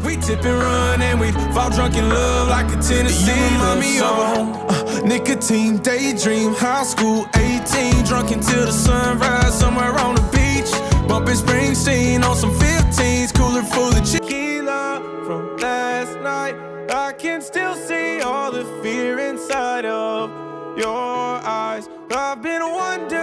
We tip and run and we fall drunk in love like a Tennessee love song. Nicotine, daydream, high school, 18, drunk until the sunrise somewhere on the beach. Bumping Springsteen on some 15s, cooler full of tequila from last night. I can still see all the fear inside of your eyes. I've been wondering